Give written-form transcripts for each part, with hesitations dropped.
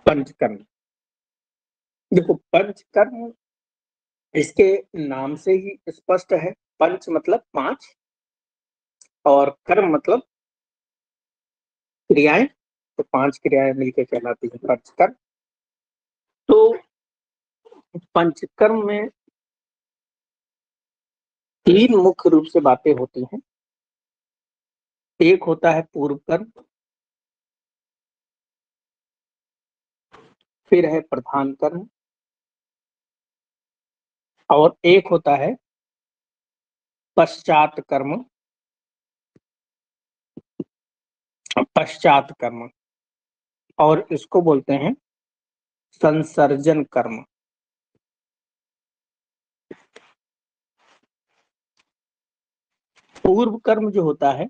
पंचकर्म। देखो पंचकर्म इसके नाम से ही स्पष्ट है। पंच मतलब 5 और कर्म मतलब क्रियाएं, तो 5 क्रियाएं मिलकर कहलाती है पंचकर्म। तो पंचकर्म में 3 मुख्य रूप से बातें होती हैं। एक होता है पूर्व कर्म, फिर है प्रधान कर्म, और एक होता है पश्चात कर्म। पश्चात कर्म और इसको बोलते हैं संसर्जन कर्म। पूर्व कर्म जो होता है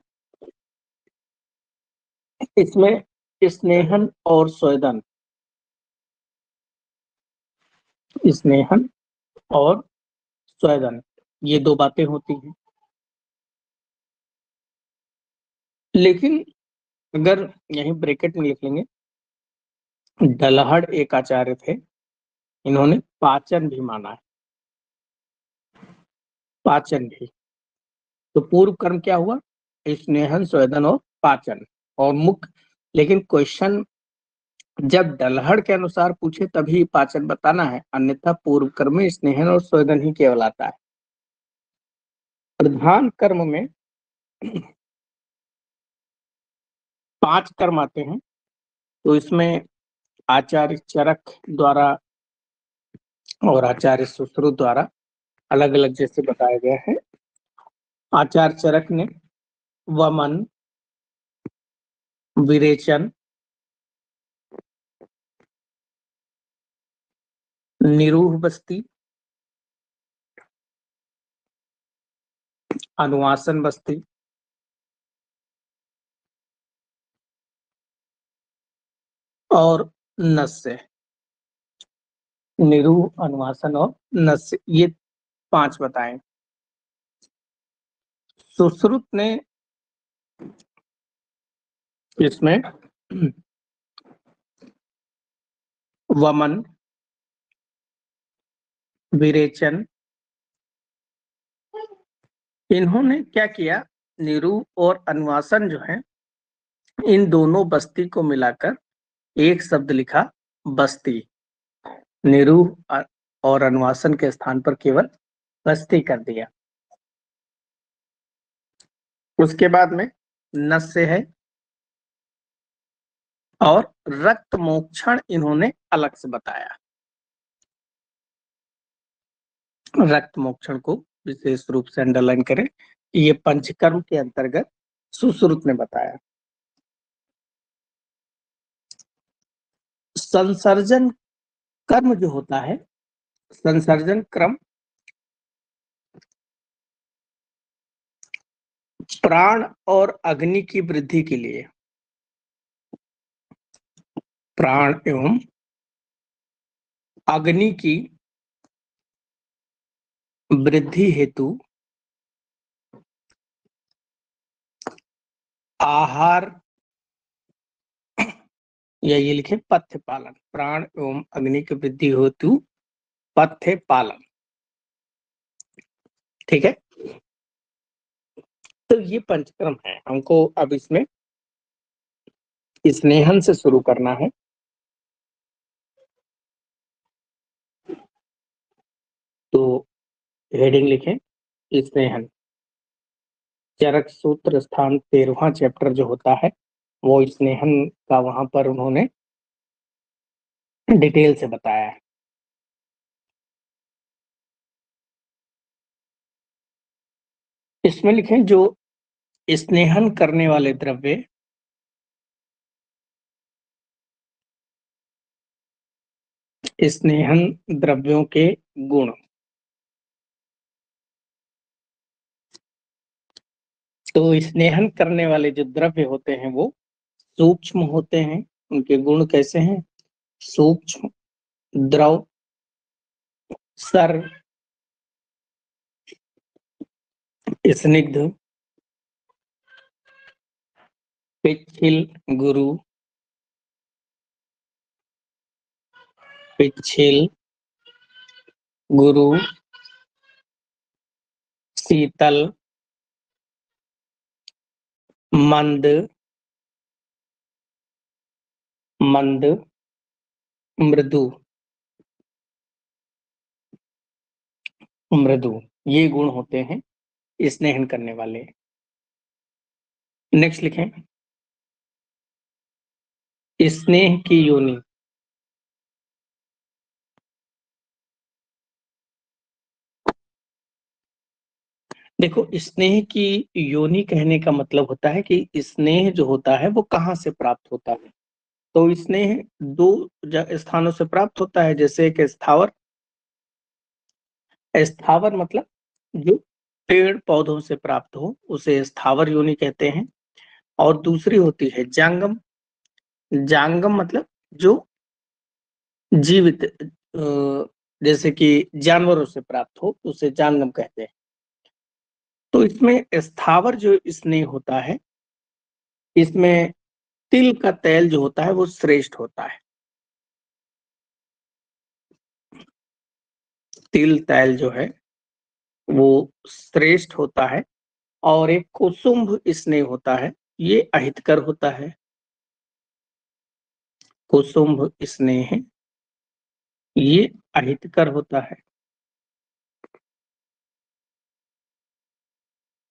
इसमें स्नेहन और स्वेदन, स्नेहन और स्वेदन ये 2 बातें होती हैं। लेकिन अगर यहीं ब्रैकेट में लिख लेंगे, डलहड़ एक आचार्य थे, इन्होंने पाचन भी माना है, पाचन भी। तो पूर्व कर्म क्या हुआ? स्नेहन, स्वेदन और पाचन। और मुख्य, लेकिन क्वेश्चन जब डलहड़ के अनुसार पूछे तभी पाचन बताना है, अन्यथा पूर्व कर्म में स्नेहन और स्वेदन ही केवल आता है। प्रधान कर्म में 5 कर्म आते हैं। तो इसमें आचार्य चरक द्वारा और आचार्य सुश्रुत द्वारा अलग अलग जैसे बताया गया है। आचार्य चरक ने वमन, विरेचन, निरूह बस्ती, अनुवासन बस्ती और नस्य, निरूह, अनुवासन और नस्य, ये 5 बताए। सुश्रुत ने इसमें वमन, विरेचन, इन्होंने क्या किया, निरूह और अनुवासन जो है इन दोनों बस्ती को मिलाकर एक शब्द लिखा, बस्ती। निरूह और अनुवासन के स्थान पर केवल बस्ती कर दिया। उसके बाद में नस्य है और रक्त मोक्षण इन्होंने अलग से बताया। रक्त मोक्षण को विशेष रूप से अंडरलाइन करें, ये पंचकर्म के अंतर्गत सुश्रुत ने बताया। संसर्जन कर्म जो होता है, संसर्जन क्रम प्राण और अग्नि की वृद्धि के लिए, प्राण एवं अग्नि की वृद्धि हेतु आहार, या ये लिखे पथ्य पालन, प्राण एवं अग्नि की वृद्धि हेतु पथ्य पालन। ठीक है, तो ये पंचकर्म है। हमको अब इसमें स्नेहन से शुरू करना है। तो हेडिंग लिखें स्नेहन। चरक सूत्र स्थान 13वां चैप्टर जो होता है वो स्नेहन का वहां पर उन्होंने डिटेल से बताया है। इसमें लिखें जो स्नेहन करने वाले द्रव्य स्नेहन द्रव्यों के गुण। तो स्नेहन करने वाले जो द्रव्य होते हैं वो सूक्ष्म होते हैं। उनके गुण कैसे हैं? सूक्ष्म, द्रव, सर, स्निग्ध, पिछिल गुरु, पिछिल गुरु, शीतल, मंद, मंद, मृदु, मृदु, ये गुण होते हैं स्नेहन करने वाले। नेक्स्ट लिखें, स्नेह की योनि। देखो, स्नेह की योनि कहने का मतलब होता है कि स्नेह जो होता है वो कहाँ से प्राप्त होता है। तो स्नेह दो स्थानों से प्राप्त होता है, जैसे एक स्थावर, स्थावर मतलब जो पेड़ पौधों से प्राप्त हो उसे स्थावर योनि कहते हैं। और दूसरी होती है जांगम, जांगम मतलब जो जीवित जैसे कि जानवरों से प्राप्त हो उसे जांगम कहते हैं। तो इसमें स्थावर जो स्नेह होता है, इसमें तिल का तेल जो होता है वो श्रेष्ठ होता है। तिल तेल जो है वो श्रेष्ठ होता है। और एक कुसुम्भ स्नेह होता है, ये अहितकर होता है। कुसुम्भ स्नेह ये अहितकर होता है,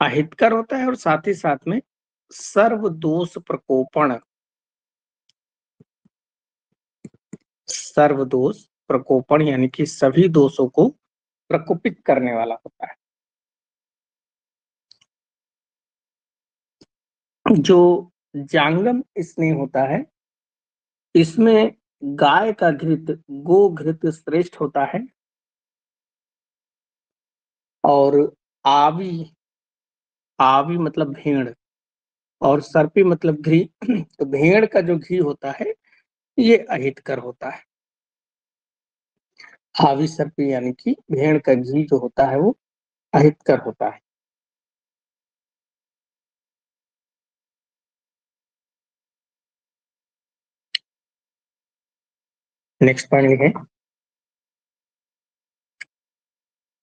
अहितकर होता है। और साथ ही साथ में सर्व दोष प्रकोपण, सर्व दोष प्रकोपण यानी कि सभी दोषों को प्रकोपित करने वाला होता है। जो जांगम स्नेह होता है, इसमें गाय का घृत, गो घृत श्रेष्ठ होता है। और आवी, आवी मतलब भेड़, और सर्पी मतलब घी। तो भेड़ का जो घी होता है ये अहितकर होता है। आवी सर्पी यानी कि भेड़ का घी जो होता है वो अहितकर होता है। नेक्स्ट पॉइंट लिखें,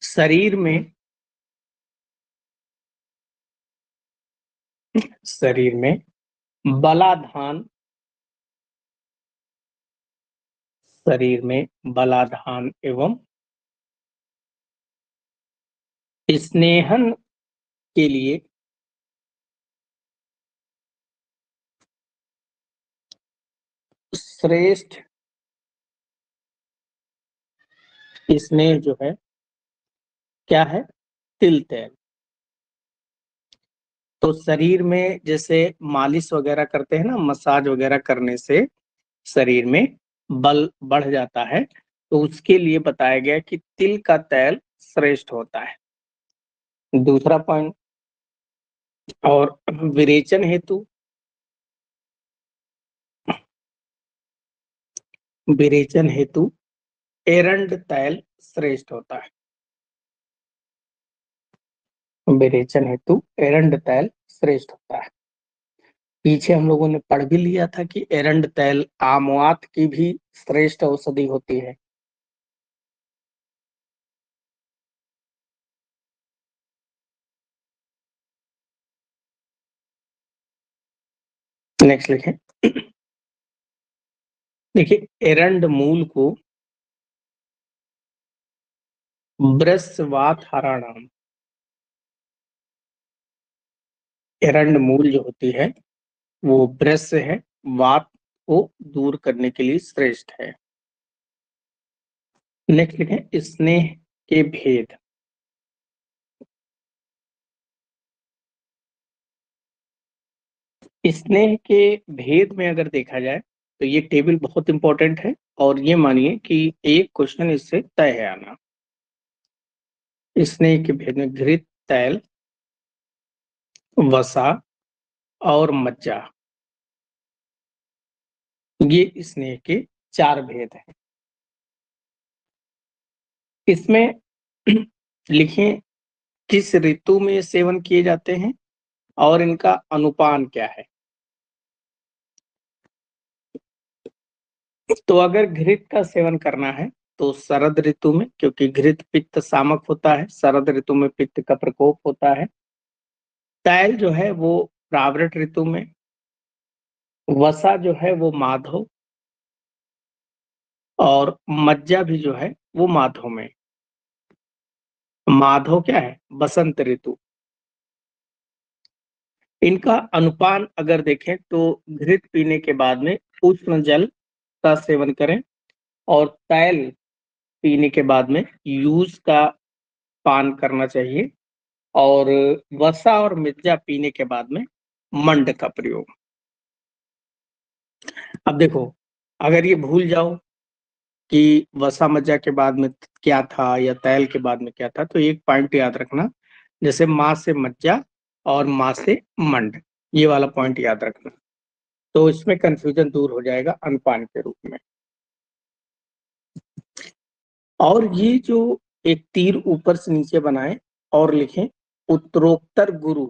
शरीर में, शरीर में बलाधान, शरीर में बलाधान एवं स्नेहन के लिए श्रेष्ठ स्नेह जो है क्या है, तिल तेल। तो शरीर में जैसे मालिश वगैरह करते हैं ना, मसाज वगैरह करने से शरीर में बल बढ़ जाता है, तो उसके लिए बताया गया कि तिल का तेल श्रेष्ठ होता है। दूसरा पॉइंट, और विरेचन हेतु, विरेचन हेतु एरंड तैल श्रेष्ठ होता है। विरेचन हेतु एरंड तैल श्रेष्ठ होता है। पीछे हम लोगों ने पढ़ भी लिया था कि एरंड तैल आमवात की भी श्रेष्ठ औषधि होती है। नेक्स्ट लिखें, देखिए एरंड मूल को ब्रस्वात हराणाम, एरंड मूल जो होती है वो ब्रश है, वात को दूर करने के लिए श्रेष्ठ है। नेक्स्ट लिखें, स्नेह के भेद। स्नेह के भेद में अगर देखा जाए तो ये टेबल बहुत इंपॉर्टेंट है, और ये मानिए कि एक क्वेश्चन इससे तय है आना। स्नेह के भेद में घृत, तैल, वसा और मज्जा, ये स्नेह के चार भेद हैं। इसमें लिखें किस ऋतु में सेवन किए जाते हैं और इनका अनुपान क्या है। तो अगर घृत का सेवन करना है तो शरद ऋतु में, क्योंकि घृत पित्त शामक होता है, शरद ऋतु में पित्त का प्रकोप होता है। तैल जो है वो प्रावृत ऋतु में, वसा जो है वो माधव, और मज्जा भी जो है वो माधव में। माधव क्या है? बसंत ऋतु। इनका अनुपान अगर देखें तो घृत पीने के बाद में उष्ण जल का सेवन करें, और तैल पीने के बाद में यूज का पान करना चाहिए, और वसा और मिर्जा पीने के बाद में मंड का प्रयोग। अब देखो, अगर ये भूल जाओ कि वसा मज्जा के बाद में क्या था या तैल के बाद में क्या था, तो एक पॉइंट याद रखना, जैसे माँ से मज्जा और माँ से मंड, ये वाला पॉइंट याद रखना, तो इसमें कंफ्यूजन दूर हो जाएगा अनुपान के रूप में। और ये जो एक तीर ऊपर से नीचे बनाए और लिखें उत्तरोत्तर गुरु,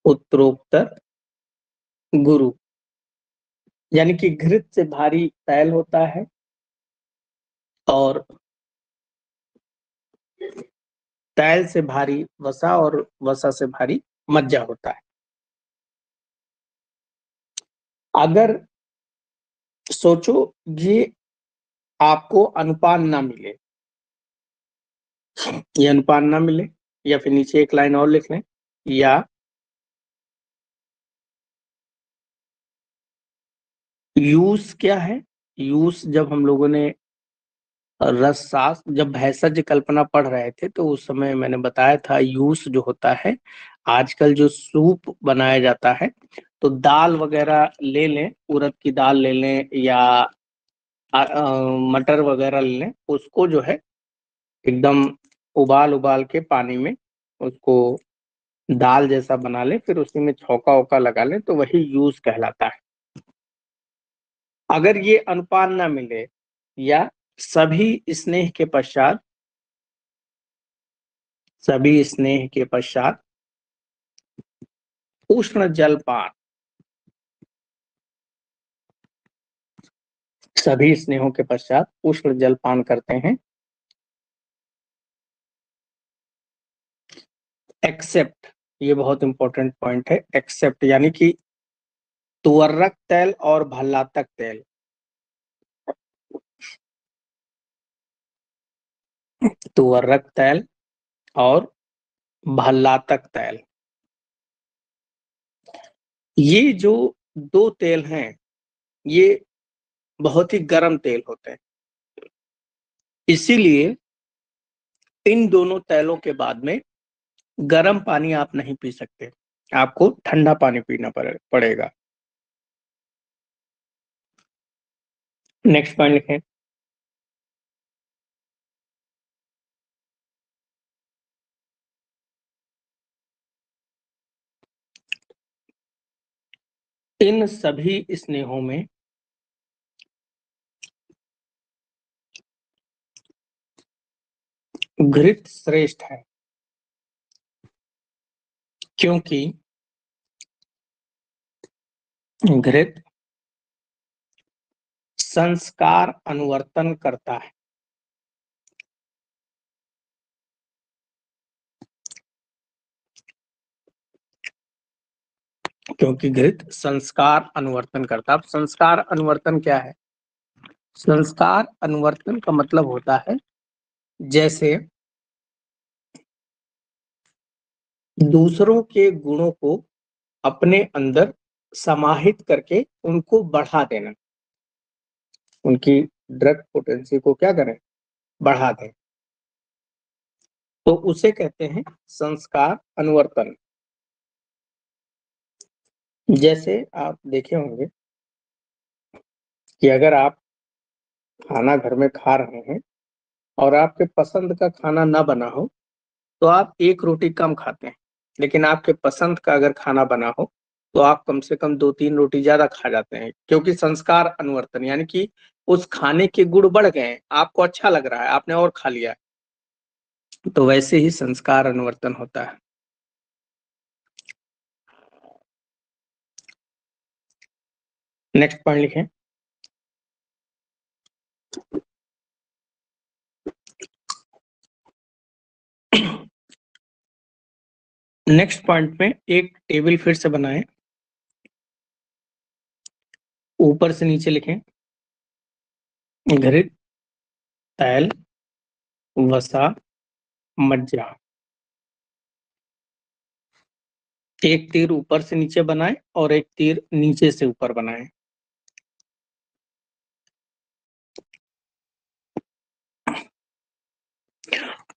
उत्तरोत्तर गुरु, यानी कि घृत से भारी तैल होता है और तैल से भारी वसा और वसा से भारी मज्जा होता है। अगर सोचो ये आपको अनुपान ना मिले, ये अनुपान ना मिले, या फिर नीचे एक लाइन और लिख लें, या यूज क्या है? यूज जब हम लोगों ने रसशास्त्र, जब भैषज कल्पना पढ़ रहे थे तो उस समय मैंने बताया था यूज जो होता है, आजकल जो सूप बनाया जाता है, तो दाल वगैरह ले लें, उड़द की दाल ले लें या मटर वगैरह ले लें, उसको जो है एकदम उबाल उबाल के पानी में उसको दाल जैसा बना लें, फिर उसी में छौंका वौका लगा लें, तो वही यूज कहलाता है। अगर ये अनुपान ना मिले, या सभी स्नेह के पश्चात, सभी स्नेह के पश्चात उष्ण जलपान, सभी स्नेहों के पश्चात उष्ण जलपान करते हैं, एक्सेप्ट, ये बहुत इंपॉर्टेंट पॉइंट है, एक्सेप्ट यानी कि तुअर्रक तेल और भल्लातक तेल, तुअर्रक तेल और भल्लातक तेल, ये जो दो तेल हैं ये बहुत ही गर्म तेल होते हैं, इसीलिए इन दोनों तेलों के बाद में गर्म पानी आप नहीं पी सकते, आपको ठंडा पानी पीना पड़ेगा। नेक्स्ट पॉइंट लिखें, इन सभी स्नेहों में घृत श्रेष्ठ है, क्योंकि घृत संस्कार अनुवर्तन करता है, क्योंकि घृत संस्कार अनुवर्तन करता है। अब संस्कार अनुवर्तन क्या है? संस्कार अनुवर्तन का मतलब होता है जैसे दूसरों के गुणों को अपने अंदर समाहित करके उनको बढ़ा देना, उनकी ड्रग पोटेंसी को क्या करें? बढ़ा दें, तो उसे कहते हैं संस्कार अनुवर्तन। जैसे आप देखे होंगे कि अगर आप खाना घर में खा रहे हैं और आपके पसंद का खाना ना बना हो, तो आप एक रोटी कम खाते हैं, लेकिन आपके पसंद का अगर खाना बना हो तो आप कम से कम 2-3 रोटी ज्यादा खा जाते हैं, क्योंकि संस्कार अनुवर्तन यानी कि उस खाने के गुण बढ़ गए हैं, आपको अच्छा लग रहा है, आपने और खा लिया, तो वैसे ही संस्कार अनुवर्तन होता है। नेक्स्ट पॉइंट लिखें। नेक्स्ट पॉइंट में एक टेबल फिर से बनाएं, ऊपर से नीचे लिखें घृत, तैल, वसा, मज्जा। एक तीर ऊपर से नीचे बनाएं और एक तीर नीचे से ऊपर बनाएं।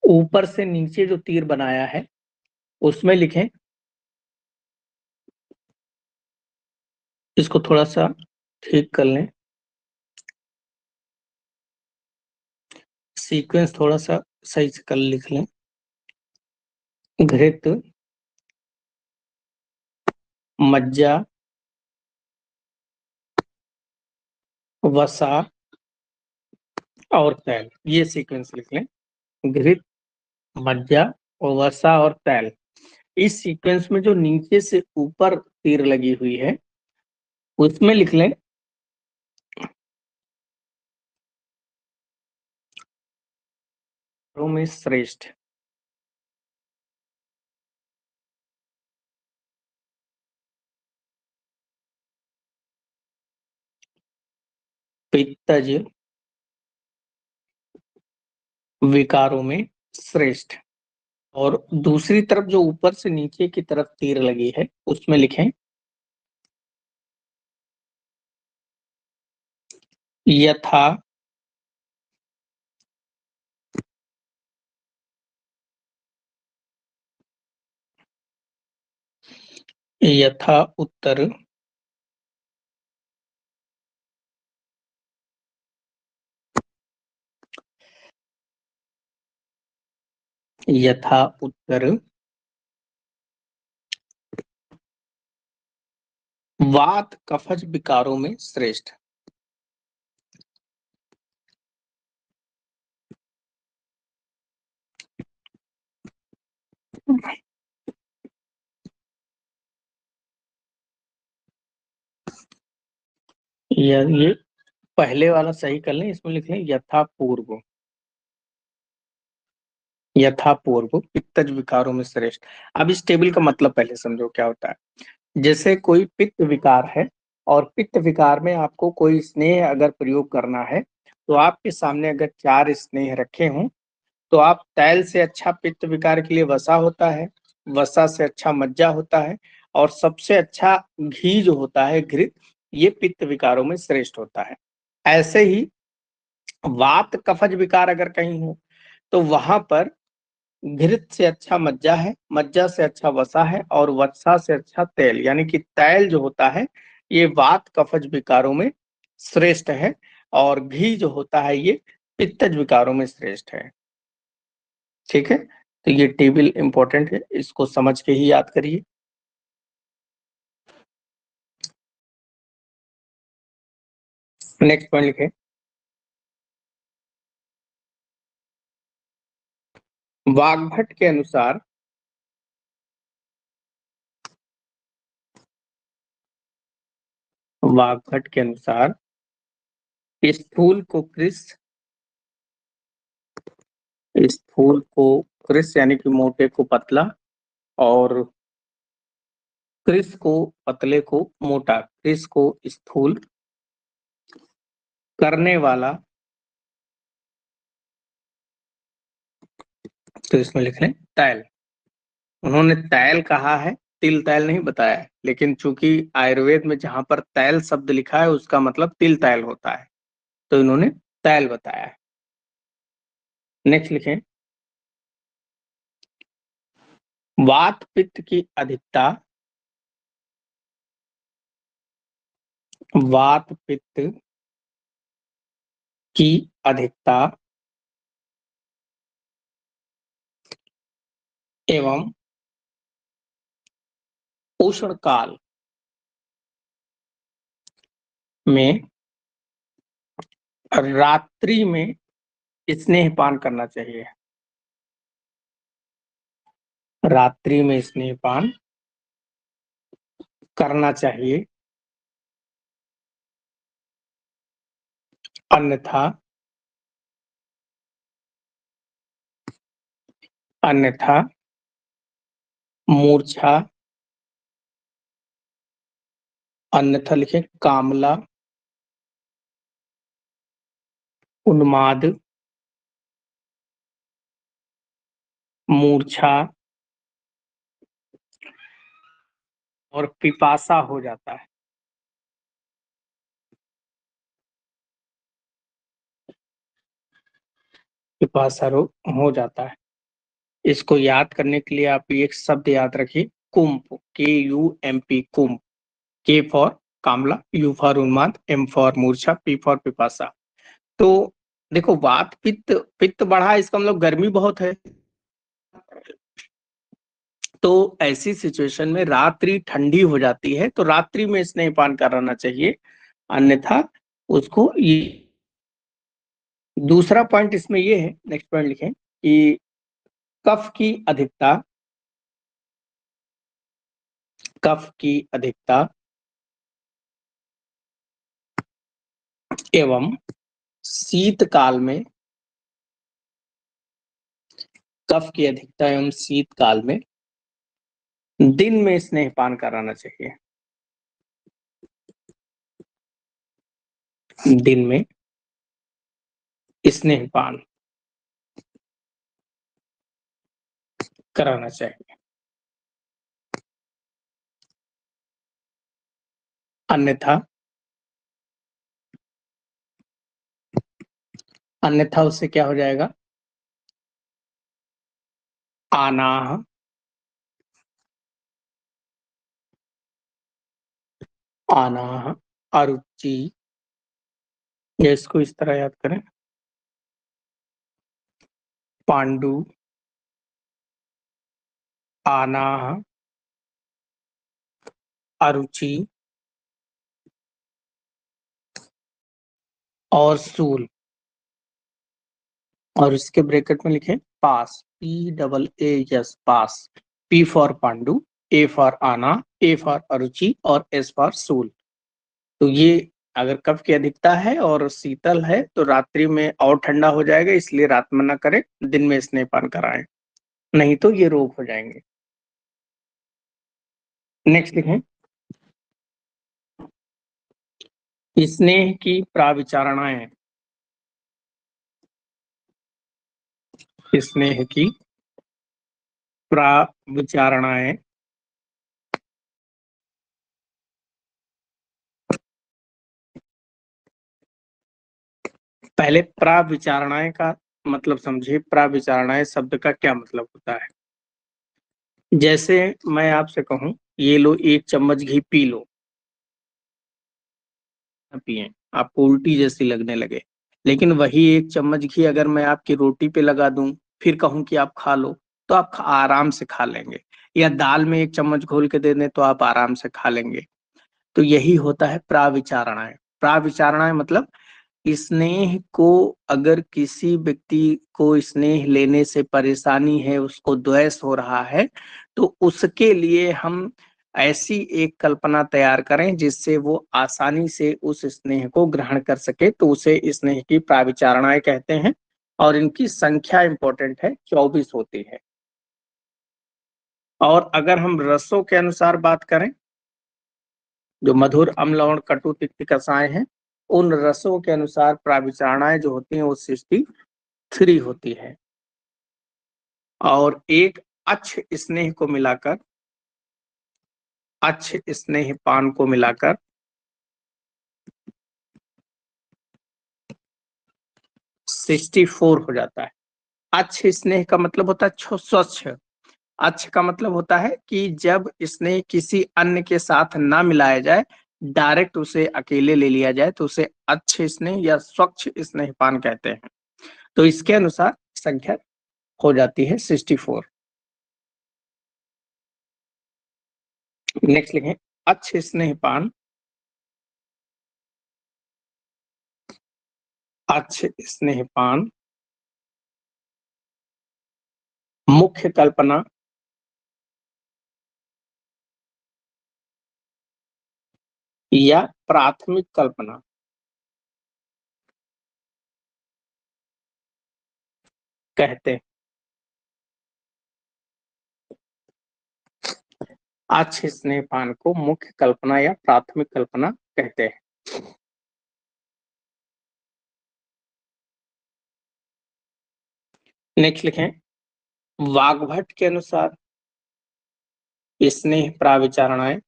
ऊपर से नीचे जो तीर बनाया है उसमें लिखें, इसको थोड़ा सा ठीक कर लें, सीक्वेंस थोड़ा सा सही से कर लिख लें। घृत, मज्जा, वसा और तैल, ये सीक्वेंस लिख लें। घृत, मज्जा और वसा और तैल। इस सीक्वेंस में जो नीचे से ऊपर तीर लगी हुई है उसमें लिख लें में श्रेष्ठ। पित्तज विकारों में श्रेष्ठ। और दूसरी तरफ जो ऊपर से नीचे की तरफ तीर लगी है उसमें लिखें यथा यथा उत्तर यथा उत्तर वात कफज विकारों में श्रेष्ठ। ये पहले वाला सही कर लें, इसमें लिख लें यथा पूर्व। यथा पूर्व पित्तज विकारों में श्रेष्ठ। अब इस टेबल का मतलब पहले समझो क्या होता है। जैसे कोई पित्त विकार है और पित्त विकार में आपको कोई स्नेह अगर प्रयोग करना है तो आपके सामने अगर 4 स्नेह रखे हों तो आप तैल से अच्छा पित्त विकार के लिए वसा होता है, वसा से अच्छा मज्जा होता है और सबसे अच्छा घी जो होता है घृत, ये पित्त विकारों में श्रेष्ठ होता है। ऐसे ही वात कफज विकार अगर कहीं हो तो वहां पर घृत से अच्छा मज्जा है, मज्जा से अच्छा वसा है और वसा से अच्छा तेल, यानी कि तैल जो होता है ये वात कफज विकारों में श्रेष्ठ है और घी जो होता है ये पित्तज विकारों में श्रेष्ठ है। ठीक है, तो ये टेबल इंपॉर्टेंट है, इसको समझ के ही याद करिए। नेक्स्ट पॉइंट लिखें वाग्भट के अनुसार वाग्भट के अनुसार स्थूल को कृश, स्थूल को कृश यानी कि मोटे को पतला और कृश को पतले को मोटा, कृश को स्थूल करने वाला, तो इसमें लिख लें तैल। उन्होंने तैल कहा है, तिल तैल नहीं बताया है, लेकिन चूंकि आयुर्वेद में जहां पर तैल शब्द लिखा है उसका मतलब तिल तैल होता है, तो इन्होंने तैल बताया है। नेक्स्ट लिखें वात पित्त की अधिकता, वात पित्त की अधिकता एवं उष्ण काल में रात्रि में स्नेहपान करना चाहिए। रात्रि में स्नेहपान करना चाहिए अन्यथा अन्यथा मूर्छा, अन्यथा लिखें कामला, उन्माद, मूर्छा और पिपासा हो जाता है। पिपासा रोग हो जाता है। इसको याद करने के लिए आप एक शब्द याद रखिए, कुंभ, KUMP, Kumbh. K for Kamla, U for उन्माद, M फॉर मूर्छा, P फॉर पिपासा। तो देखो, वात पित्त, पित्त बढ़ा, इसका मतलब गर्मी बहुत है। तो ऐसी सिचुएशन में रात्रि ठंडी हो जाती है, तो रात्रि में स्नेहपान कराना चाहिए, अन्यथा उसको ये। दूसरा पॉइंट इसमें ये है, नेक्स्ट पॉइंट लिखें कि कफ की अधिकता, कफ की अधिकता एवं शीतकाल में, कफ की अधिकता एवं शीतकाल में दिन में स्नेहपान कराना चाहिए। दिन में स्नेहपान कराना चाहिए, अन्यथा अन्यथा उससे क्या हो जाएगा, आनाह, आनाह, अरुचि, या इसको इस तरह याद करें, पांडु, आनाह, अरुचि और सूल, और इसके ब्रैकेट में लिखें पास, PAAS, pass. P for Pandu, A for आना, A फॉर अरुचि और S फॉर सूल। तो ये अगर कफ की अधिकता है और शीतल है तो रात्रि में और ठंडा हो जाएगा, इसलिए रात में ना करें, दिन में स्नेहपान कराएं, नहीं तो ये रोग हो जाएंगे। नेक्स्ट लिखें, स्नेह की प्राविचारणाएं, स्नेह की प्राविचारणाएं, पहले प्राविचारणाएं का मतलब समझिए, प्राविचारणाएं शब्द का क्या मतलब होता है। जैसे मैं आपसे कहूं, ये लो 1 चम्मच घी पी लो, पिए, आपको उल्टी जैसी लगने लगे, लेकिन वही 1 चम्मच घी अगर मैं आपकी रोटी पे लगा दूं, फिर कहूं कि आप खा लो, तो आप आराम से खा लेंगे। या दाल में 1 चम्मच घोल के दे दें तो आप आराम से खा लेंगे। तो यही होता है प्राविचारणाएं। प्राविचारणाएं मतलब स्नेह को, अगर किसी व्यक्ति को स्नेह लेने से परेशानी है, उसको द्वेष हो रहा है, तो उसके लिए हम ऐसी एक कल्पना तैयार करें जिससे वो आसानी से उस स्नेह को ग्रहण कर सके, तो उसे स्नेह की प्राविचारणाएं कहते हैं। और इनकी संख्या इंपॉर्टेंट है, 24 होती है। और अगर हम रसों के अनुसार बात करें, जो मधुर, अम्ल और कटु तिक्त कषाय हैं, उन रसों के अनुसार प्राविचारणाएं जो होती हैं वो 63 होती है। और एक अच्छ स्नेह को मिलाकर, अच्छ स्नेह पान को मिलाकर 64 हो जाता है। अच्छ स्नेह का मतलब होता है स्वच्छ। अच्छ का मतलब होता है कि जब स्नेह किसी अन्य के साथ ना मिलाया जाए, डायरेक्ट उसे अकेले ले लिया जाए, तो उसे अच्छे स्नेह या स्वच्छ स्नेहपान कहते हैं। तो इसके अनुसार संख्या हो जाती है 64। नेक्स्ट लिखें, अच्छ स्नेहपान, अच्छ स्नेहपान मुख्य कल्पना या प्राथमिक कल्पना, कहते हैं। अच्छे स्नेहपान को मुख्य कल्पना या प्राथमिक कल्पना कहते हैं। नेक्स्ट लिखें, वाग्भट के अनुसार स्नेह प्राविचारणाएं,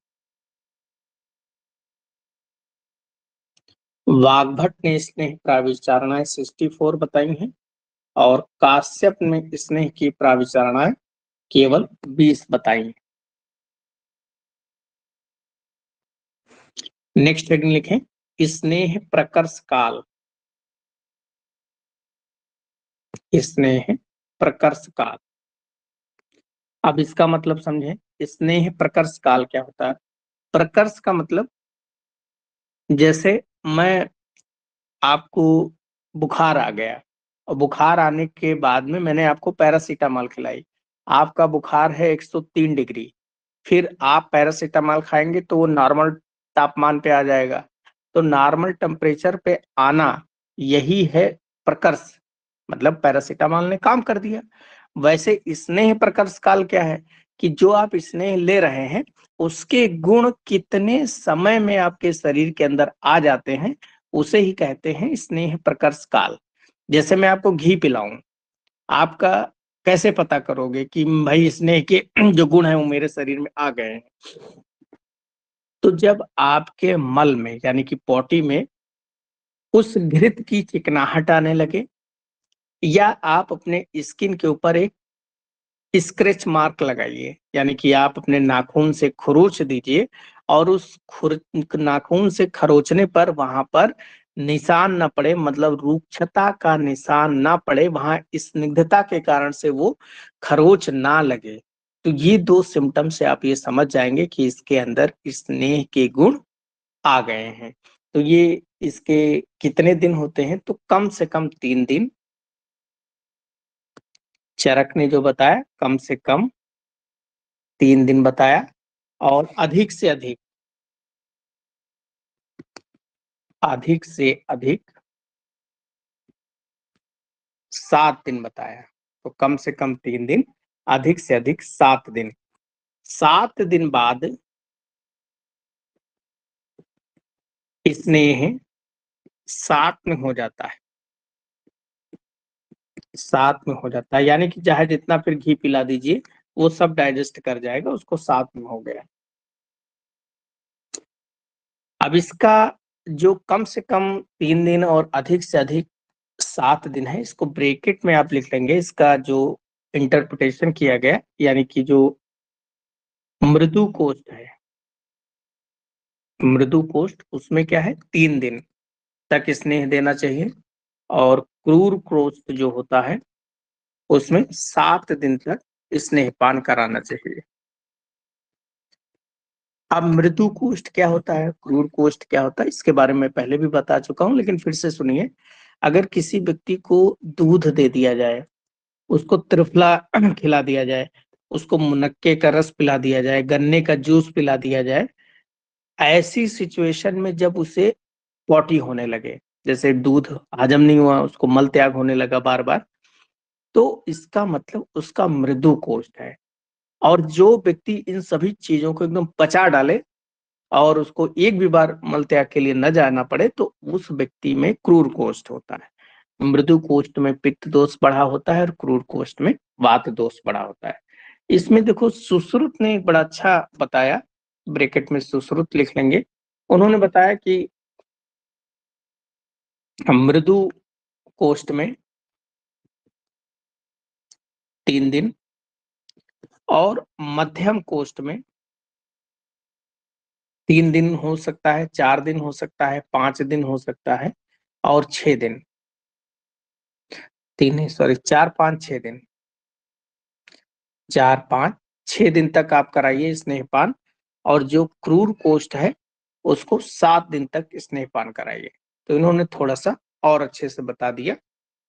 वाग्भट ने स्नेह प्राविचारणाएं 64 बताई हैं और काश्यप ने स्नेह की प्राविचारणाएं केवल 20 बताई हैं। नेक्स्ट हेडिंग लिखें, स्नेह प्रकर्ष काल, स्नेह प्रकर्ष काल। अब इसका मतलब समझें, स्नेह प्रकर्ष काल क्या होता है। प्रकर्ष का मतलब, जैसे मैं आपको बुखार आ गया और बुखार आने के बाद में मैंने आपको पैरासीटामॉल खिलाई, आपका बुखार है 103 डिग्री, फिर आप पैरासीटामॉल खाएंगे तो वो नॉर्मल तापमान पे आ जाएगा। तो नॉर्मल टेम्परेचर पे आना, यही है प्रकर्ष, मतलब पैरासीटामॉल ने काम कर दिया। वैसे स्नेह प्रकर्ष काल क्या है कि जो आप स्नेह ले रहे हैं उसके गुण कितने समय में आपके शरीर के अंदर आ जाते हैं, उसे ही कहते हैं स्नेह प्रकर्ष काल। जैसे मैं आपको घी पिलाऊं, आपका कैसे पता करोगे कि भाई स्नेह के जो गुण है वो मेरे शरीर में आ गए हैं। तो जब आपके मल में यानी कि पॉटी में उस घृत की चिकनाहट आने लगे, या आप अपने स्किन के ऊपर एक स्क्रैच मार्क लगाइए, यानी कि आप अपने नाखून से खरोच दीजिए और उस नाखून से खरोचने पर वहां पर निशान न पड़े, मतलब रूक्षता का निशान ना पड़े, वहां स्निग्धता के कारण से वो खरोच ना लगे, तो ये दो सिम्टम से आप ये समझ जाएंगे कि इसके अंदर स्नेह के गुण आ गए हैं। तो ये इसके कितने दिन होते हैं, तो कम से कम 3 दिन। चरक ने जो बताया कम से कम 3 दिन बताया, और अधिक से अधिक 7 दिन बताया। तो कम से कम 3 दिन, अधिक से अधिक 7 दिन। 7 दिन बाद स्नेह सात में हो जाता है, 7 में हो जाता है, यानी कि चाहे जितना फिर घी पिला दीजिए वो सब डाइजेस्ट कर जाएगा, उसको 7 में हो गया। अब इसका जो कम से कम 3 दिन और अधिक से अधिक 7 दिन है, इसको ब्रैकेट में आप लिख लेंगे। इसका जो इंटरप्रिटेशन किया गया, यानी कि जो मृदु कोष्ठ है, मृदु कोष्ठ उसमें क्या है 3 दिन तक स्नेह देना चाहिए, और क्रूर कोष्ठ जो होता है उसमें 7 दिन तक स्नेहपान कराना चाहिए। अब मृदु कोष्ठ क्या होता है, क्रूर कोष्ठ क्या होता है, इसके बारे में पहले भी बता चुका हूं, लेकिन फिर से सुनिए। अगर किसी व्यक्ति को दूध दे दिया जाए, उसको त्रिफला खिला दिया जाए, उसको मुनक्के का रस पिला दिया जाए, गन्ने का जूस पिला दिया जाए, ऐसी सिचुएशन में जब उसे पॉटी होने लगे, जैसे दूध हजम नहीं हुआ, उसको मल त्याग होने लगा बार बार, तो इसका मतलब उसका मृदु कोष्ठ है। और जो व्यक्ति इन सभी चीजों को एकदम पचा डाले और उसको एक भी बार मल त्याग के लिए न जाना पड़े, तो उस व्यक्ति में क्रूर कोष्ठ होता है। मृदु कोष्ठ में पित्त दोष बढ़ा होता है और क्रूर कोष्ठ में वात दोष बढ़ा होता है। इसमें देखो सुश्रुत ने एक बड़ा अच्छा बताया, ब्रैकेट में सुश्रुत लिख लेंगे। उन्होंने बताया कि मृदु कोष्ठ में 3 दिन, और मध्यम कोष्ठ में 3 दिन हो सकता है, 4 दिन हो सकता है, 5 दिन हो सकता है, और 6 दिन। तीन नहीं, सॉरी, 4, 5, 6 दिन, 4, 5, 6 दिन तक आप कराइए स्नेहपान। और जो क्रूर कोष्ठ है उसको 7 दिन तक स्नेहपान कराइए। तो इन्होंने थोड़ा सा और अच्छे से बता दिया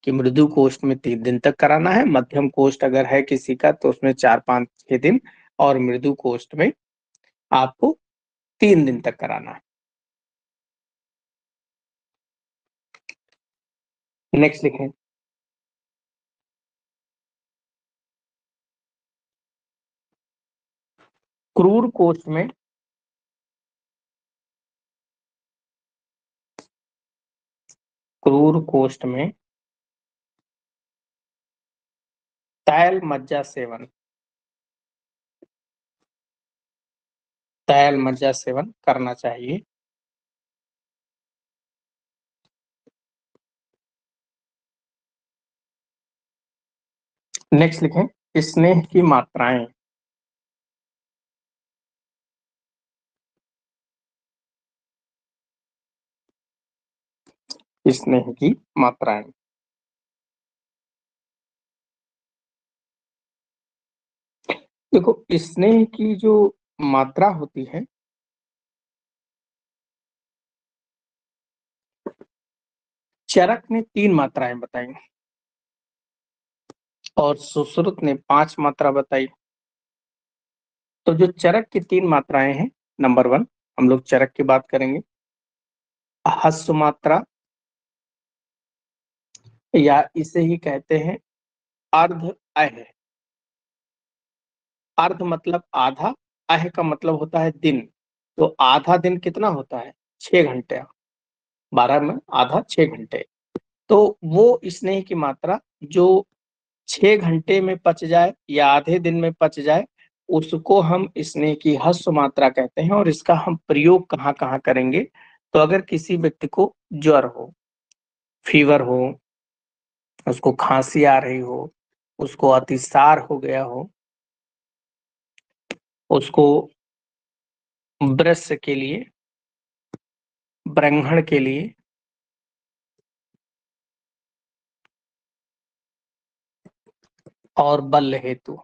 कि मृदु कोष्ठ में 3 दिन तक कराना है, मध्यम कोष्ठ अगर है किसी का तो उसमें 4, 5, 6 दिन, और मृदु कोष्ठ में आपको 3 दिन तक कराना है। नेक्स्ट लिखें, क्रूर कोष्ठ में तैल मज्जा सेवन करना चाहिए। नेक्स्ट लिखें स्नेह की मात्राएं। स्नेह की मात्राएं। देखो, स्नेह की जो मात्रा होती है, चरक ने 3 मात्राएं बताई और सुश्रुत ने 5 मात्रा बताई। तो जो चरक की 3 मात्राएं हैं, नंबर 1 हम लोग चरक की बात करेंगे। ह्रस्व मात्रा, या इसे ही कहते हैं अर्ध अह। अर्ध मतलब आधा, अह का मतलब होता है दिन। तो आधा दिन कितना होता है? 6 घंटे। 12 में आधा 6 घंटे। तो वो स्नेह की मात्रा जो 6 घंटे में पच जाए या आधे दिन में पच जाए, उसको हम स्नेह की ह्रस्व मात्रा कहते हैं। और इसका हम प्रयोग कहाँ कहाँ करेंगे? तो अगर किसी व्यक्ति को ज्वर हो, फीवर हो, उसको खांसी आ रही हो, उसको अतिसार हो गया हो, उसको ब्रश के लिए, ब्रंघण के लिए, और बल हेतु।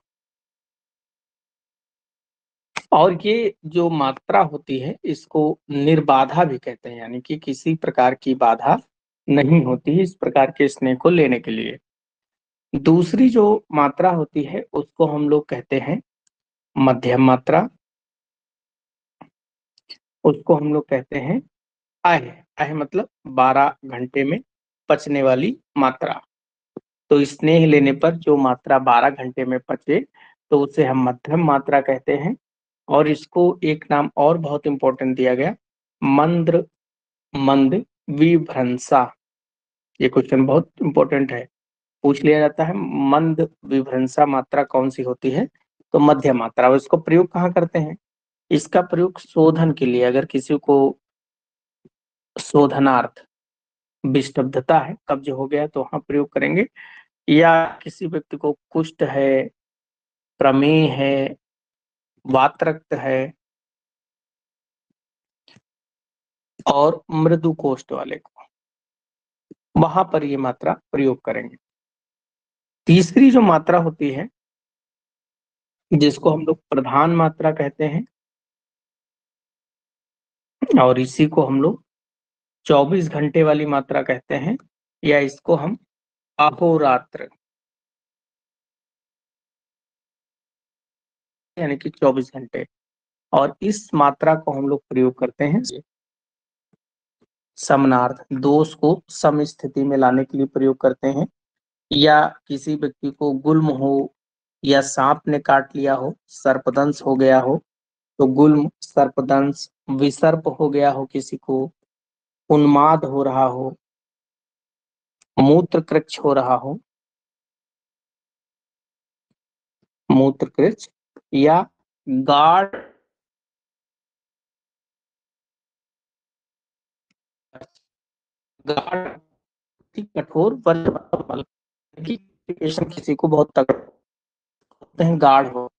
और ये जो मात्रा होती है, इसको निर्बाधा भी कहते हैं, यानी कि किसी प्रकार की बाधा नहीं होती इस प्रकार के स्नेह को लेने के लिए। दूसरी जो मात्रा होती है उसको हम लोग कहते हैं मध्यम मात्रा। उसको हम लोग कहते हैं अह। अह मतलब 12 घंटे में पचने वाली मात्रा। तो स्नेह लेने पर जो मात्रा 12 घंटे में पचे, तो उसे हम मध्यम मात्रा कहते हैं। और इसको एक नाम और बहुत इंपॉर्टेंट दिया गया, मंद्र मंद विभ्रंसा। ये क्वेश्चन बहुत इंपॉर्टेंट है, पूछ लिया जाता है। मंद विभ्रंसा मात्रा कौन सी होती है? तो मध्य मात्रा। और इसको प्रयोग कहाँ करते हैं? इसका प्रयोग शोधन के लिए, अगर किसी को शोधनार्थ विषुब्धता है, कब्ज हो गया, तो वहां प्रयोग करेंगे। या किसी व्यक्ति को कुष्ठ है, प्रमेह है, वातरक्त है, और मृदु कोष्ठ वाले को, वहां पर ये मात्रा प्रयोग करेंगे। तीसरी जो मात्रा होती है, जिसको हम लोग प्रधान मात्रा कहते हैं, और इसी को हम लोग 24 घंटे वाली मात्रा कहते हैं, या इसको हम अहोरात्र, यानी कि 24 घंटे। और इस मात्रा को हम लोग प्रयोग करते हैं समनार्थ, दोष को सम स्थिति में लाने के लिए प्रयोग करते हैं। या किसी व्यक्ति को गुल्म हो, या सांप ने काट लिया हो, सर्पदंश हो गया हो, तो गुल्म, सर्पदंश, विसर्प हो गया हो, किसी को उन्माद हो रहा हो, मूत्र कृच्छ हो रहा हो, मूत्र कृच्छ, या गाढ़ गाढ़ कठोर वर्ष की किसी को बहुत तगड़ होते हैं, गाढ़ हो।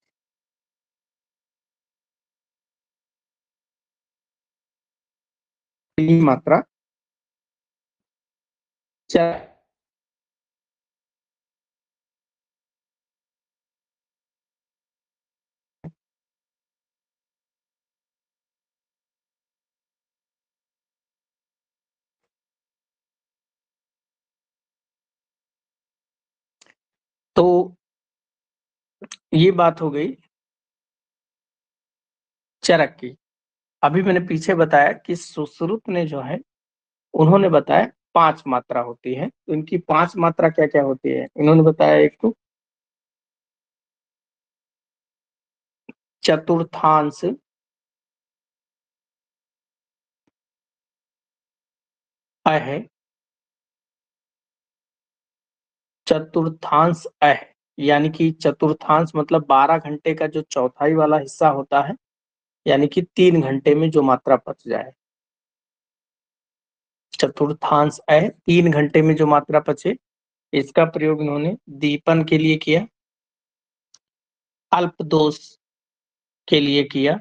मात्रा चार। तो ये बात हो गई चरक की। अभी मैंने पीछे बताया कि सुश्रुत ने जो है, उन्होंने बताया 5 मात्रा होती है। तो इनकी 5 मात्रा क्या क्या होती है, इन्होंने बताया। एक तो चतुर्थांश अह, चतुर्थांश अह, यानी कि चतुर्थांश मतलब 12 घंटे का जो चौथाई वाला हिस्सा होता है, यानी कि 3 घंटे में जो मात्रा बच जाए। चतुर्थांश अह 3 घंटे में जो मात्रा बचे, इसका प्रयोग इन्होंने दीपन के लिए किया, अल्पदोष के लिए किया,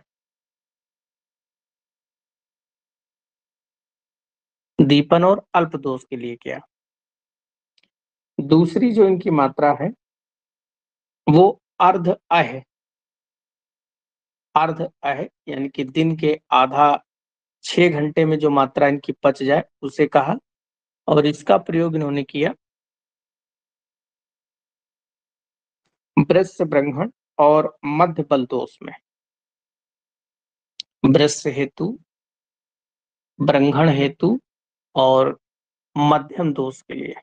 दीपन और अल्पदोष के लिए किया। दूसरी जो इनकी मात्रा है वो अर्ध अह, अर्ध अह यानी कि दिन के आधा 6 घंटे में जो मात्रा इनकी पच जाए उसे कहा, और इसका प्रयोग इन्होंने किया वृश्य ब्रह्मण और मध्य बल दोष में। वृश्य हेतु, ब्रह्मण हेतु और मध्यम दोष के लिए।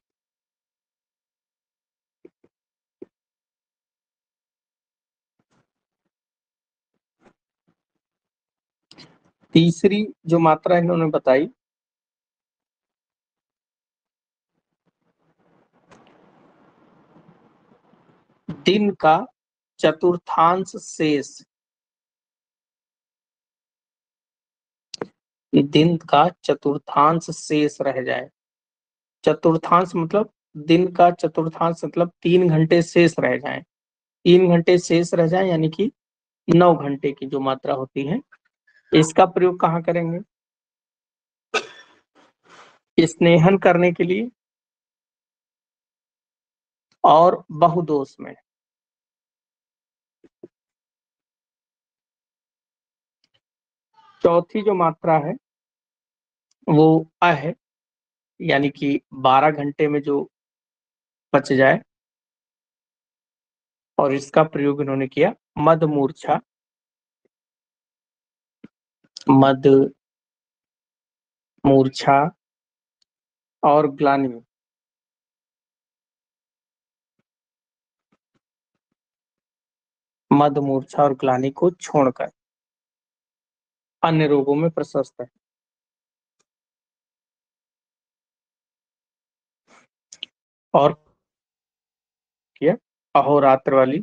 तीसरी जो मात्रा इन्होंने बताई दिन का चतुर्थांश शेष, दिन का चतुर्थांश शेष रह जाए। चतुर्थांश मतलब दिन का चतुर्थांश मतलब 3 घंटे शेष रह जाए, 3 घंटे शेष रह जाए यानी कि 9 घंटे की जो मात्रा होती है। इसका प्रयोग कहाँ करेंगे? स्नेहन करने के लिए और बहुदोष में। चौथी जो मात्रा है वो अ है, यानी कि 12 घंटे में जो बच जाए, और इसका प्रयोग इन्होंने किया मद मूर्छा, मद मूर्छा और ग्लानि में। मद मूर्छा और ग्लानि को छोड़कर अन्य रोगों में प्रशस्त है। और किया अहोरात्र वाली,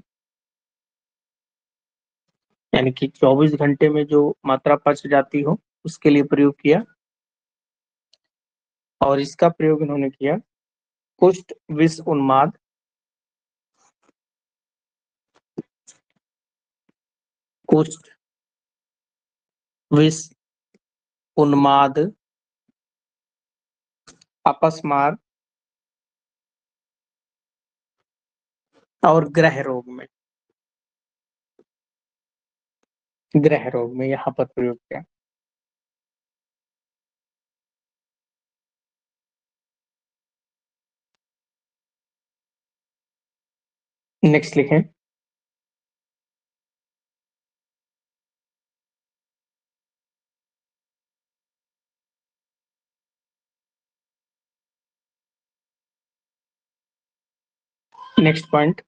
यानी कि 24 घंटे में जो मात्रा पच जाती हो उसके लिए प्रयोग किया, और इसका प्रयोग इन्होंने किया कुष्ठ विष उन्माद, कुष्ठ विष उन्माद, अपस्मार और ग्रह रोग में। ग्रह रोग में यहाँ पर प्रयोग किया। नेक्स्ट लिखें, नेक्स्ट पॉइंट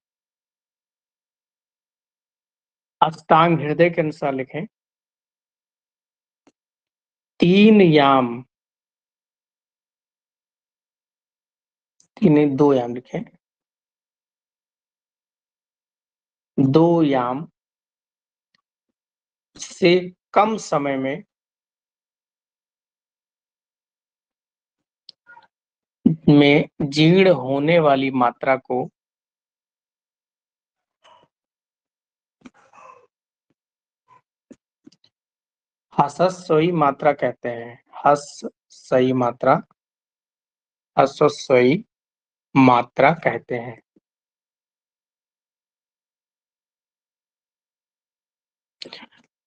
अष्टांग हृदय के अनुसार लिखें, 3 याम, 2 याम लिखें, 2 याम से कम समय में जीर्ण होने वाली मात्रा को हसस्वई मात्रा कहते हैं। हसस्वई मात्रा, हसस्वई मात्रा कहते हैं।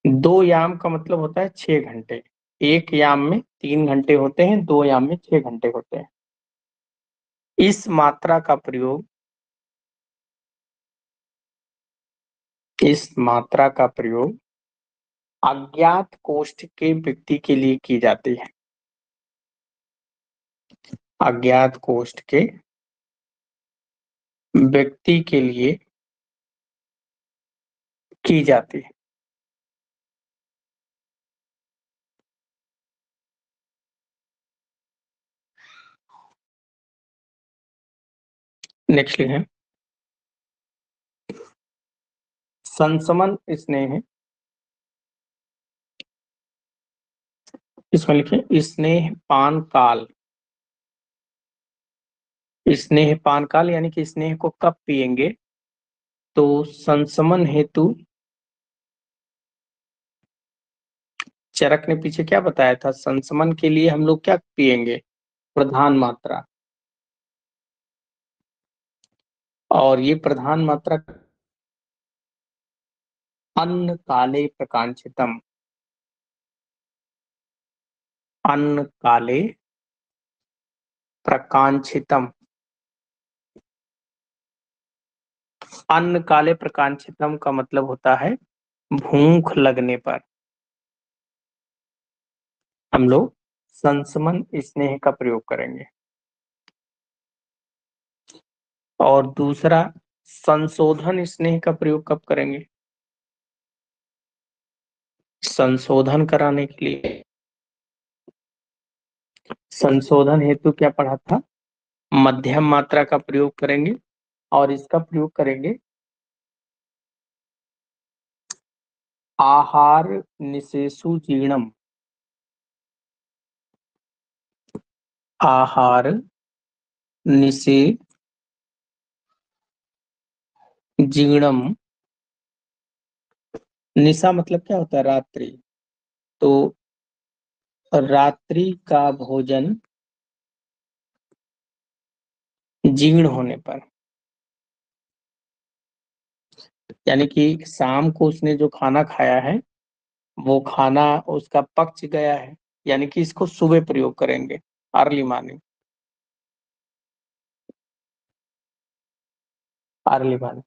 दो याम का मतलब होता है 6 घंटे। एक याम में 3 घंटे होते हैं, 2 याम में 6 घंटे होते हैं। इस मात्रा का प्रयोग, इस मात्रा का प्रयोग अज्ञात कोष्ठ के व्यक्ति के लिए की जाती है। अज्ञात कोष्ठ के व्यक्ति के लिए की जाती है। नेक्स्ट लिखें संसमन स्नेह, इसमें लिखें स्नेह पान काल। स्नेह पान काल यानी कि स्नेह को कब पिएंगे, तो संसमन हेतु चरक ने पीछे क्या बताया था, संसमन के लिए हम लोग क्या पिएंगे, प्रधान मात्रा। और ये प्रधान मात्रा अन्न काले प्रकांक्षितम, अन्न काले प्रकांक्षितम, अन्न काले प्रकांक्षितम का मतलब होता है भूख लगने पर हम लोग संसमन स्नेह का प्रयोग करेंगे। और दूसरा संशोधन स्नेह का प्रयोग कब करेंगे, संशोधन कराने के लिए। संशोधन हेतु क्या पढ़ा था, मध्यम मात्रा का प्रयोग करेंगे और इसका प्रयोग करेंगे आहार निशेषु जीर्णम, आहार निशे जीर्णम, निशा मतलब क्या होता है, रात्रि, तो रात्रि का भोजन जीर्ण होने पर, यानी कि शाम को उसने जो खाना खाया है वो खाना उसका पच गया है, यानी कि इसको सुबह प्रयोग करेंगे, अर्ली मॉर्निंग, अर्ली मॉर्निंग।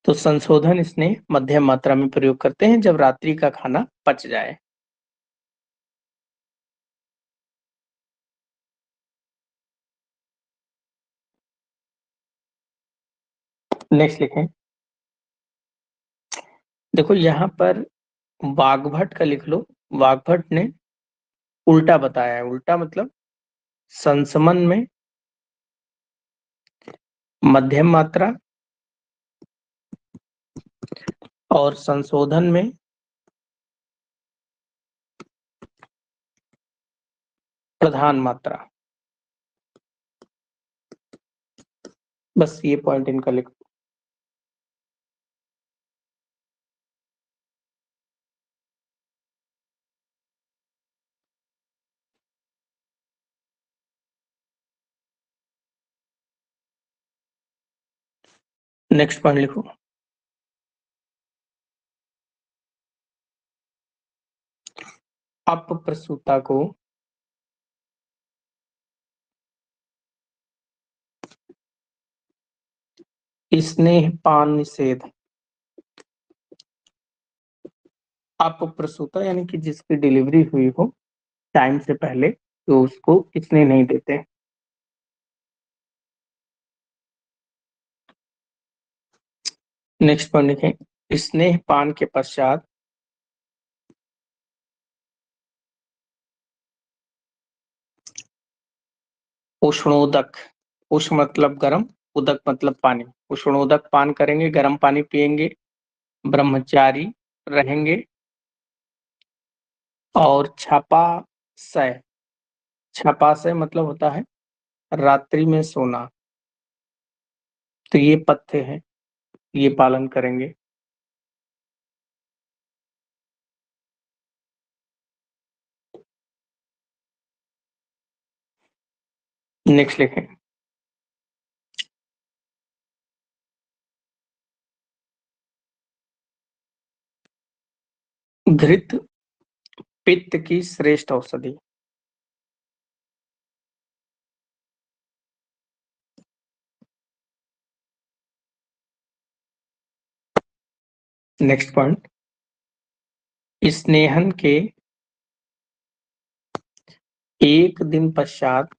तो संशोधन इसने मध्यम मात्रा में प्रयोग करते हैं जब रात्रि का खाना पच जाए। नेक्स्ट लिखें, देखो यहाँ पर वाग्भट का लिख लो, वाग्भट ने उल्टा बताया है, उल्टा मतलब संसमन में मध्यम मात्रा और संशोधन में प्रधान मात्रा, बस ये पॉइंट इनका लिख। नेक्स्ट पॉइंट लिखो, अपप्रसूता को स्नेह पान निषेध, अपप्रसूता यानी कि जिसकी डिलीवरी हुई हो टाइम से पहले, तो उसको स्नेह नहीं देते। नेक्स्ट पॉइंट लिखें, स्नेह पान के पश्चात उष्णोदक, उष्ण मतलब गर्म, उदक मतलब पानी, उष्णोदक पान करेंगे, गर्म पानी पिएंगे, ब्रह्मचारी रहेंगे। और छपासय, छपासय मतलब होता है रात्रि में सोना, तो ये पथ्य है, ये पालन करेंगे। नेक्स्ट लिखें, घृत पित्त की श्रेष्ठ औषधि। नेक्स्ट पॉइंट, स्नेहन के एक दिन पश्चात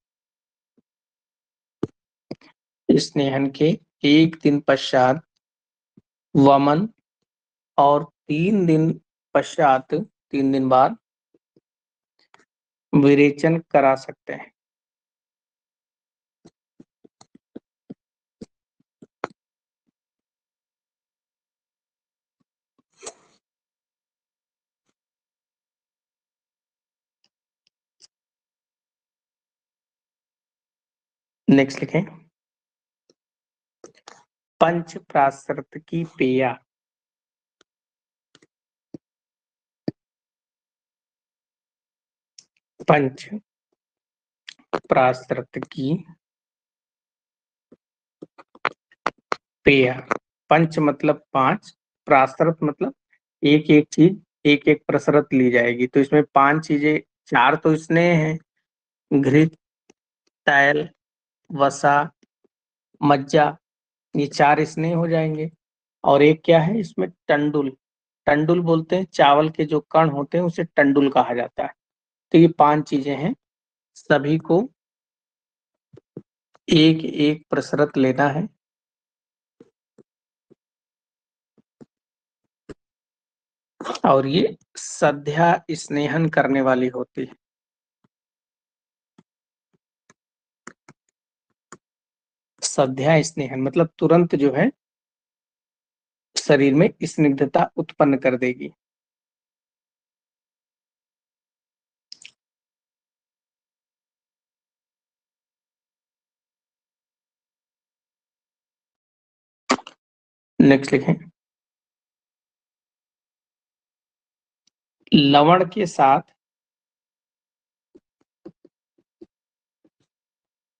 स्नेहन के 1 दिन पश्चात वमन और 3 दिन पश्चात 3 दिन बाद विरेचन करा सकते हैं। नेक्स्ट लिखें, पंच प्राशर्त की पेया। पंच प्राशर्त की पेया। पंच मतलब 5, प्राशर्त मतलब एक एक चीज एक एक प्रसरत ली जाएगी। तो इसमें 5 चीजें, 4 तो स्नेह है, घृत, तैल, वसा, मज्जा, ये 4 स्नेह हो जाएंगे। और एक क्या है इसमें, टंडुल। टंडुल बोलते हैं चावल के जो कण होते हैं उसे टंडुल कहा जाता है। तो ये 5 चीजें हैं, सभी को एक एक प्रसरत लेना है। और ये सध्या स्नेहन करने वाली होती है। सध्या स्नेहन मतलब तुरंत जो है शरीर में स्निग्धता उत्पन्न कर देगी। नेक्स्ट लिखें, लवण के साथ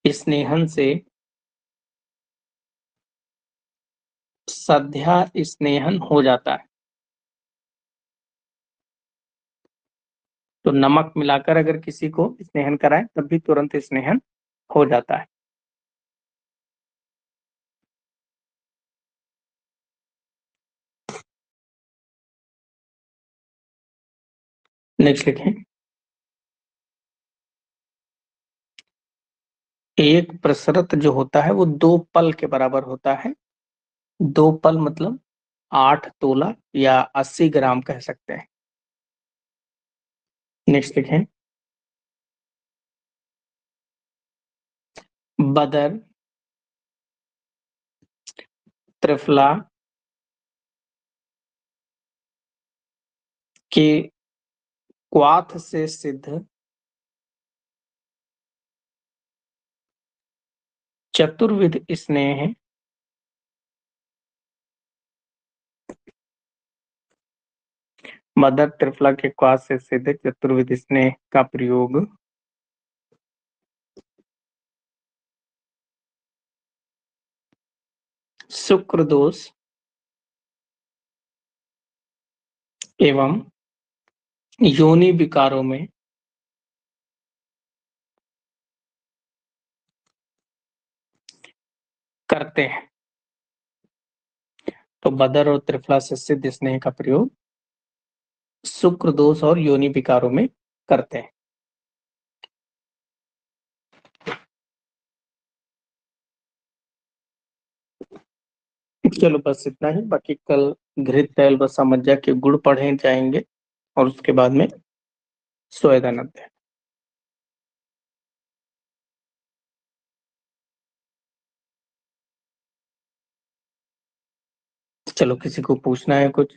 स्नेहन से सध्या स्नेहन हो जाता है। तो नमक मिलाकर अगर किसी को स्नेहन कराए तब भी तुरंत स्नेहन हो जाता है। नेक्स्ट लिखें, एक प्रसरत जो होता है वो 2 पल के बराबर होता है। 2 पल मतलब 8 तोला या 80 ग्राम कह सकते हैं। नेक्स्ट लिखें, बदर, त्रिफला के क्वाथ से सिद्ध चतुर्विध स्नेह मदर त्रिफला के क्वाथ से सिद्ध चतुर्विध स्नेह का प्रयोग शुक्र दोष एवं योनि विकारों में करते हैं। तो बदर और त्रिफला से सिद्ध स्नेह का प्रयोग शुक्र दोष और योनि विकारों में करते हैं। चलो बस इतना ही, बाकी कल घृत तैल व समज्जा के गुण पढ़े जाएंगे और उसके बाद में स्वेदानंद है। चलो किसी को पूछना है कुछ?